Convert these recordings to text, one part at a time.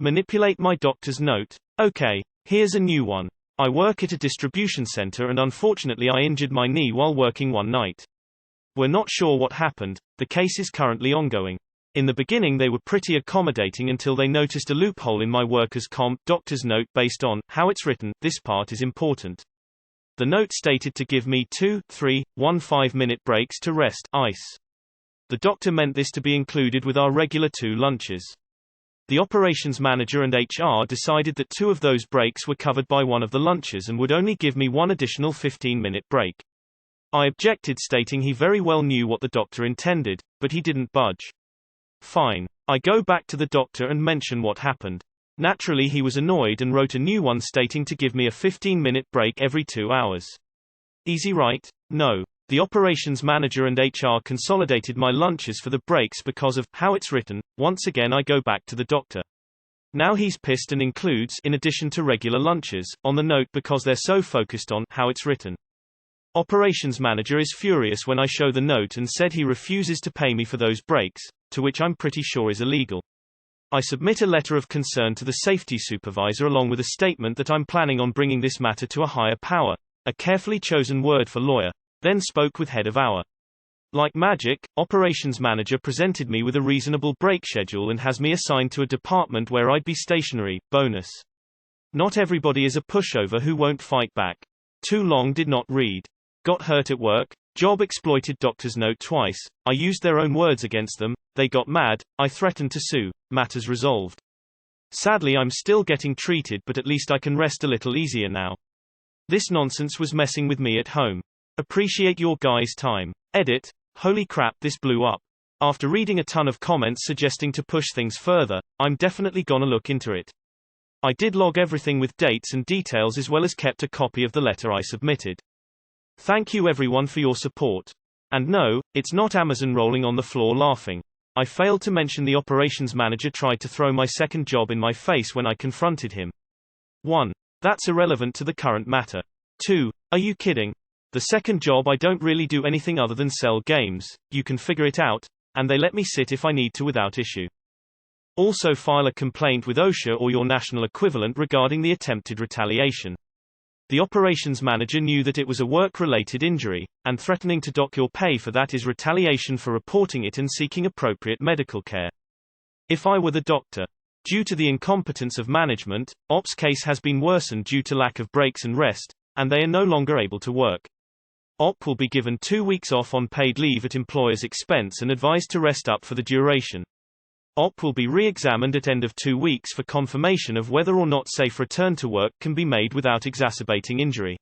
Manipulate my doctor's note. Okay, here's a new one. I work at a distribution center and unfortunately I injured my knee while working one night. We're not sure what happened. The case is currently ongoing. In the beginning they were pretty accommodating until they noticed a loophole in my workers' comp doctor's note based on how it's written. This part is important. The note stated to give me 2, 3, 1 5-minute breaks to rest, ice. The doctor meant this to be included with our regular 2 lunches. The operations manager and HR decided that 2 of those breaks were covered by one of the lunches and would only give me 1 additional 15-minute break. I objected, stating he very well knew what the doctor intended, but he didn't budge. Fine. I go back to the doctor and mention what happened. Naturally he was annoyed and wrote a new one stating to give me a 15-minute break every 2 hours. Easy, right? No. The operations manager and HR consolidated my lunches for the breaks because of how it's written. Once again I go back to the doctor. Now he's pissed and includes, in addition to regular lunches, on the note because they're so focused on how it's written. Operations manager is furious when I show the note and said he refuses to pay me for those breaks, to which I'm pretty sure is illegal. I submit a letter of concern to the safety supervisor along with a statement that I'm planning on bringing this matter to a higher power, a carefully chosen word for lawyer, then spoke with head of hour. Like magic, operations manager presented me with a reasonable break schedule and has me assigned to a department where I'd be stationary. Bonus. Not everybody is a pushover who won't fight back. Too long did not read. Got hurt at work. Job exploited doctor's note twice. I used their own words against them. They got mad. I threatened to sue. Matters resolved. Sadly I'm still getting treated, but at least I can rest a little easier now. This nonsense was messing with me at home. Appreciate your guys' time. Edit. Holy crap, this blew up. After reading a ton of comments suggesting to push things further, I'm definitely gonna look into it. I did log everything with dates and details as well as kept a copy of the letter I submitted. Thank you everyone for your support. And no, it's not Amazon rolling on the floor laughing. I failed to mention the operations manager tried to throw my second job in my face when I confronted him. 1. That's irrelevant to the current matter. 2. Are you kidding? The second job I don't really do anything other than sell games, you can figure it out, and they let me sit if I need to without issue. Also file a complaint with OSHA or your national equivalent regarding the attempted retaliation. The operations manager knew that it was a work-related injury, and threatening to dock your pay for that is retaliation for reporting it and seeking appropriate medical care. If I were the doctor. Due to the incompetence of management, Ops' case has been worsened due to lack of breaks and rest, and they are no longer able to work. Op will be given 2 weeks off on paid leave at employer's expense and advised to rest up for the duration. Op will be re-examined at end of 2 weeks for confirmation of whether or not safe return to work can be made without exacerbating injury.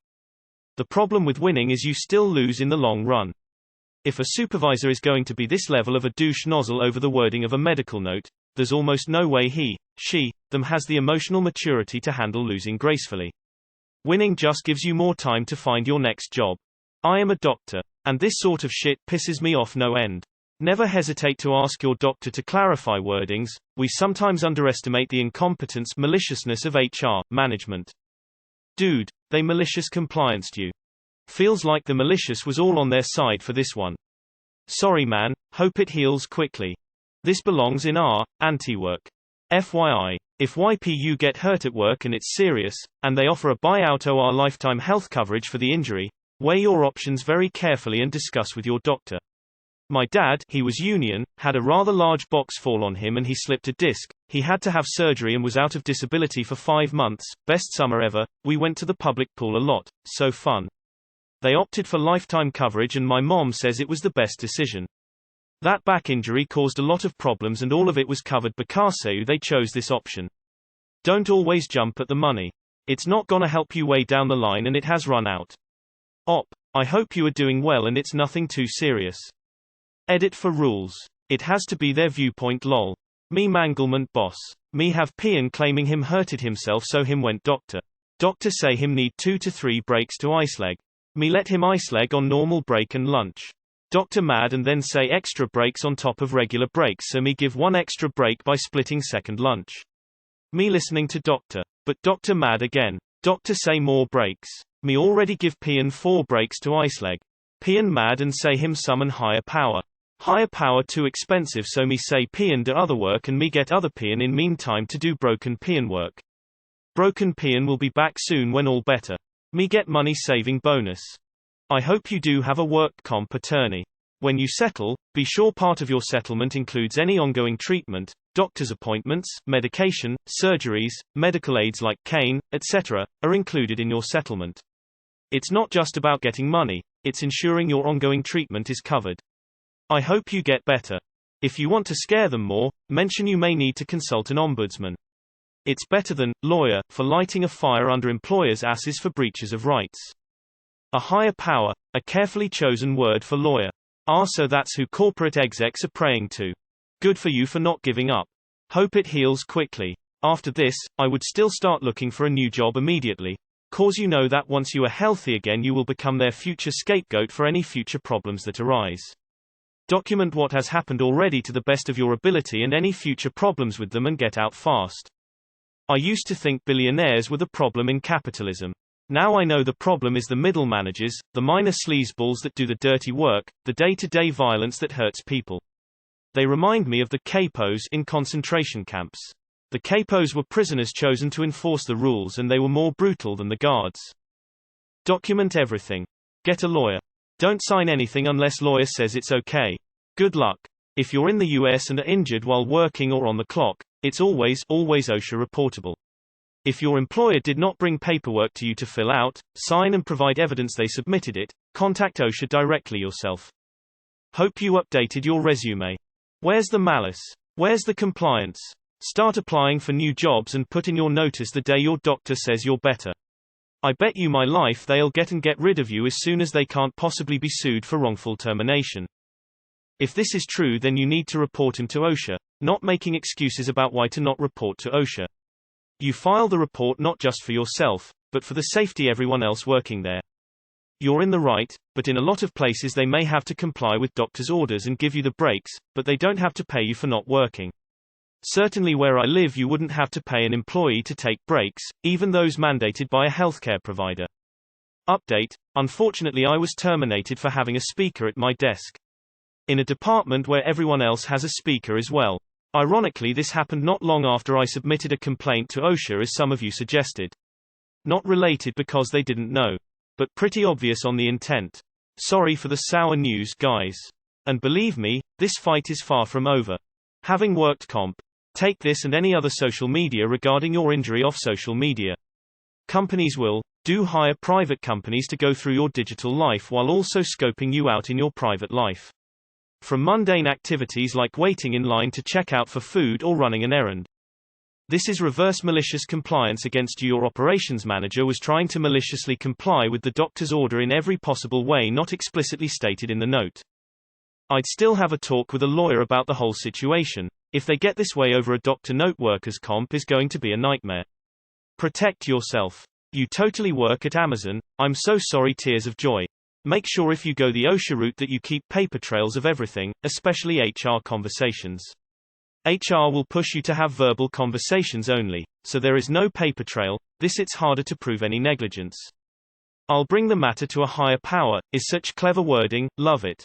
The problem with winning is you still lose in the long run. If a supervisor is going to be this level of a douche nozzle over the wording of a medical note, there's almost no way he, she, them has the emotional maturity to handle losing gracefully. Winning just gives you more time to find your next job. I am a doctor, and this sort of shit pisses me off no end. Never hesitate to ask your doctor to clarify wordings. We sometimes underestimate the incompetence, maliciousness of HR management. Dude, they malicious complianced you. Feels like the malicious was all on their side for this one. Sorry man, hope it heals quickly. This belongs in our anti-work. FYI, if YPU get hurt at work and it's serious, and they offer a buyout or lifetime health coverage for the injury, weigh your options very carefully and discuss with your doctor. My dad, he was union, had a rather large box fall on him and he slipped a disc. He had to have surgery and was out of disability for 5 months. Best summer ever. We went to the public pool a lot. So fun. They opted for lifetime coverage and my mom says it was the best decision. That back injury caused a lot of problems and all of it was covered because they chose this option. Don't always jump at the money. It's not gonna help you way down the line and it has run out. Op. I hope you are doing well and it's nothing too serious. Edit for rules. It has to be their viewpoint lol. Me manglement boss. Me have peon claiming him hurted himself so him went doctor. Doctor say him need 2 to 3 breaks to ice leg. Me let him ice leg on normal break and lunch. Doctor mad and then say extra breaks on top of regular breaks so me give 1 extra break by splitting second lunch. Me listening to doctor. But doctor mad again. Doctor say more breaks. Me already give peon 4 breaks to ice leg. Peon mad and say him summon higher power. Higher power too expensive, so me say peon do other work and me get other peon in meantime to do broken peon work. Broken peon will be back soon when all better. Me get money saving bonus. I hope you do have a work comp attorney. When you settle, be sure part of your settlement includes any ongoing treatment, doctor's appointments, medication, surgeries, medical aids like cane, etc., are included in your settlement. It's not just about getting money, it's ensuring your ongoing treatment is covered. I hope you get better. If you want to scare them more, mention you may need to consult an ombudsman. It's better than lawyer for lighting a fire under employers' asses for breaches of rights. A higher power, a carefully chosen word for lawyer. So that's who corporate execs are praying to. Good for you for not giving up. Hope it heals quickly. After this, I would still start looking for a new job immediately, cause you know that once you are healthy again you will become their future scapegoat for any future problems that arise. Document what has happened already to the best of your ability and any future problems with them and get out fast. I used to think billionaires were the problem in capitalism. Now I know the problem is the middle managers, the minor sleazeballs that do the dirty work, the day-to-day violence that hurts people. They remind me of the capos in concentration camps. The capos were prisoners chosen to enforce the rules and they were more brutal than the guards. Document everything. Get a lawyer. Don't sign anything unless lawyer says it's okay. Good luck. If you're in the US and are injured while working or on the clock, it's always OSHA reportable. If your employer did not bring paperwork to you to fill out, sign and provide evidence they submitted it, contact OSHA directly yourself. Hope you updated your resume. Where's the malice? Where's the compliance? Start applying for new jobs and put in your notice the day your doctor says you're better. I bet you my life they'll get rid of you as soon as they can't possibly be sued for wrongful termination. If this is true, then you need to report him to OSHA, not making excuses about why to not report to OSHA. You file the report not just for yourself, but for the safety of everyone else working there. You're in the right, but in a lot of places they may have to comply with doctor's orders and give you the breaks, but they don't have to pay you for not working. Certainly where I live you wouldn't have to pay an employee to take breaks, even those mandated by a healthcare provider. Update: unfortunately I was terminated for having a speaker at my desk. In a department where everyone else has a speaker as well. Ironically this happened not long after I submitted a complaint to OSHA as some of you suggested. Not related because they didn't know. But pretty obvious on the intent. Sorry for the sour news, guys. And believe me, this fight is far from over. Having worked comp. Take this and any other social media regarding your injury off social media. Companies will hire private companies to go through your digital life while also scoping you out in your private life. From mundane activities like waiting in line to check out for food or running an errand. This is reverse malicious compliance against you. Your operations manager was trying to maliciously comply with the doctor's order in every possible way not explicitly stated in the note. I'd still have a talk with a lawyer about the whole situation. If they get this way over a doctor note, workers' comp is going to be a nightmare. Protect yourself. You totally work at Amazon. I'm so sorry, tears of joy. Make sure if you go the OSHA route that you keep paper trails of everything, especially HR conversations. HR will push you to have verbal conversations only, so there is no paper trail. It's harder to prove any negligence. I'll bring the matter to a higher power, is such clever wording, love it.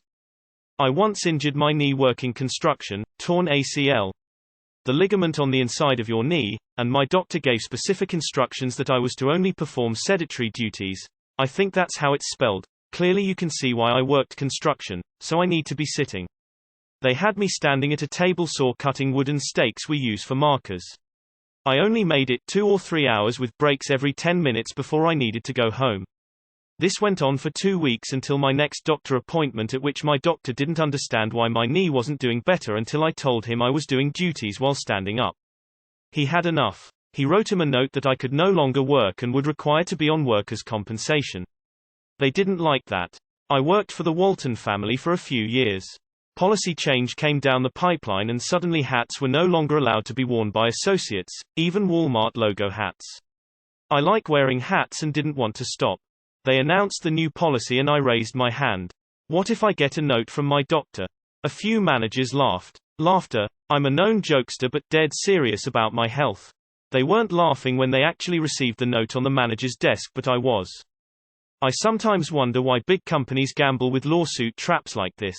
I once injured my knee working construction, torn ACL. The ligament on the inside of your knee, and my doctor gave specific instructions that I was to only perform sedentary duties. I think that's how it's spelled. Clearly you can see why I worked construction, so I need to be sitting. They had me standing at a table saw cutting wooden stakes we use for markers. I only made it 2 or 3 hours with breaks every 10 minutes before I needed to go home. This went on for 2 weeks until my next doctor appointment, at which my doctor didn't understand why my knee wasn't doing better until I told him I was doing duties while standing up. He had enough. He wrote him a note that I could no longer work and would require to be on workers' compensation. They didn't like that. I worked for the Walton family for a few years. Policy change came down the pipeline and suddenly hats were no longer allowed to be worn by associates, even Walmart logo hats. I like wearing hats and didn't want to stop. They announced the new policy and I raised my hand. What if I get a note from my doctor? A few managers laughed. Laughter. I'm a known jokester but dead serious about my health. They weren't laughing when they actually received the note on the manager's desk, but I was. I sometimes wonder why big companies gamble with lawsuit traps like this.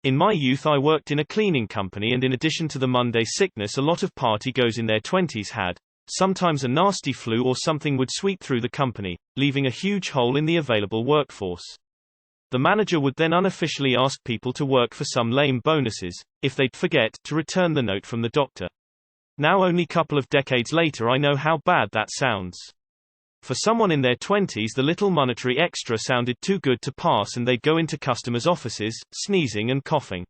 In my youth I worked in a cleaning company, and in addition to the Monday sickness a lot of party goes in their 20s had, sometimes a nasty flu or something would sweep through the company, leaving a huge hole in the available workforce. The manager would then unofficially ask people to work for some lame bonuses, if they'd forget to return the note from the doctor. Now only couple of decades later I know how bad that sounds. For someone in their 20s the little monetary extra sounded too good to pass, and they'd go into customers' offices, sneezing and coughing.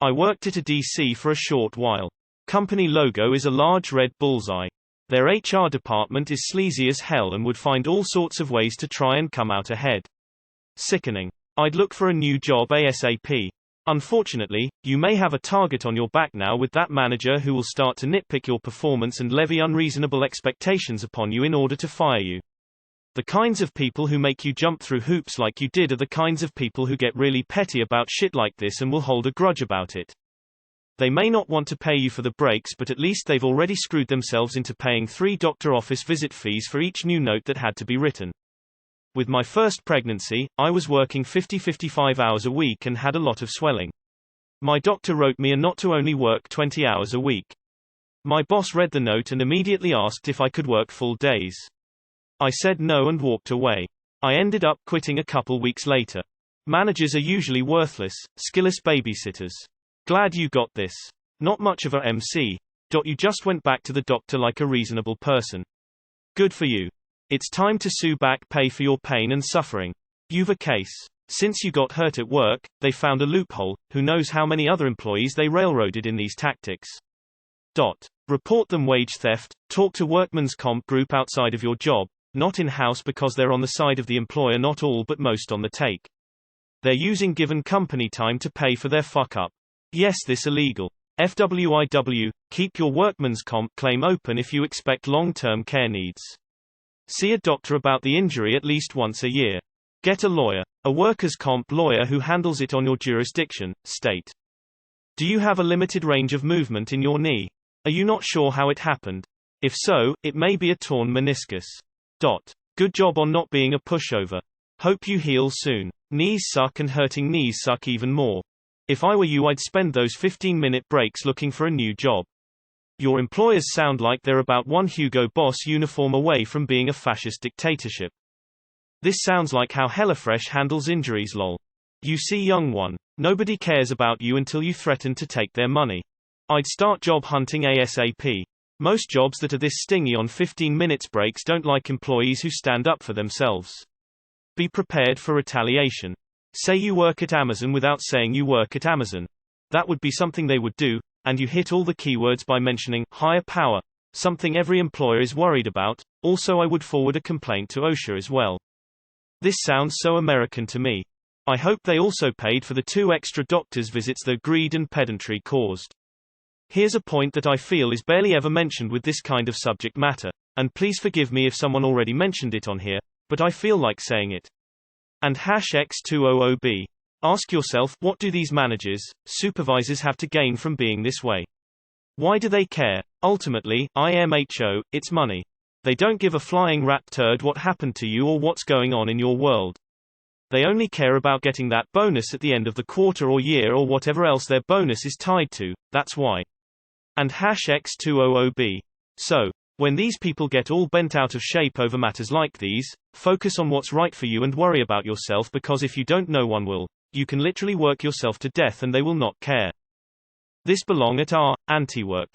I worked at a DC for a short while. Company logo is a large red bullseye. Their HR department is sleazy as hell and would find all sorts of ways to try and come out ahead. Sickening. I'd look for a new job ASAP. Unfortunately, you may have a target on your back now with that manager who will start to nitpick your performance and levy unreasonable expectations upon you in order to fire you. The kinds of people who make you jump through hoops like you did are the kinds of people who get really petty about shit like this and will hold a grudge about it. They may not want to pay you for the breaks, but at least they've already screwed themselves into paying 3 doctor office visit fees for each new note that had to be written. With my first pregnancy, I was working 50-55 hours a week and had a lot of swelling. My doctor wrote me a not to only work 20 hours a week. My boss read the note and immediately asked if I could work full days. I said no and walked away. I ended up quitting a couple weeks later. Managers are usually worthless, skillless babysitters. Glad you got this. Not much of a MC. You just went back to the doctor like a reasonable person. Good for you. It's time to sue back pay for your pain and suffering. You've a case. Since you got hurt at work, they found a loophole. Who knows how many other employees they railroaded in these tactics. Report them wage theft. Talk to workman's comp group outside of your job, not in-house because they're on the side of the employer, not all but most on the take. They're using given company time to pay for their fuck up. Yes, this illegal. FWIW, keep your workman's comp claim open if you expect long-term care needs. See a doctor about the injury at least once a year. Get a lawyer. A workers' comp lawyer who handles it on your jurisdiction, state. Do you have a limited range of movement in your knee? Are you not sure how it happened? If so, it may be a torn meniscus. Good job on not being a pushover. Hope you heal soon. Knees suck, and hurting knees suck even more. If I were you, I'd spend those 15-minute breaks looking for a new job. Your employers sound like they're about one Hugo Boss uniform away from being a fascist dictatorship. This sounds like how HelloFresh handles injuries, lol. You see, young one, nobody cares about you until you threaten to take their money. I'd start job hunting ASAP. Most jobs that are this stingy on 15 minutes breaks don't like employees who stand up for themselves. Be prepared for retaliation. Say you work at Amazon without saying you work at Amazon. That would be something they would do. And you hit all the keywords by mentioning higher power, something every employer is worried about. Also, I would forward a complaint to OSHA as well. This sounds so American to me. I hope they also paid for the 2 extra doctor's visits their greed and pedantry caused. Here's a point that I feel is barely ever mentioned with this kind of subject matter, and please forgive me if someone already mentioned it on here, but I feel like saying it. And #X200B. Ask yourself, what do these managers, supervisors have to gain from being this way? Why do they care? Ultimately, IMHO, it's money. They don't give a flying rat turd what happened to you or what's going on in your world. They only care about getting that bonus at the end of the quarter or year or whatever else their bonus is tied to. That's why. And #X200B. So, when these people get all bent out of shape over matters like these, focus on what's right for you and worry about yourself, because if you don't, no one will. You can literally work yourself to death and they will not care. This belong at our anti-work.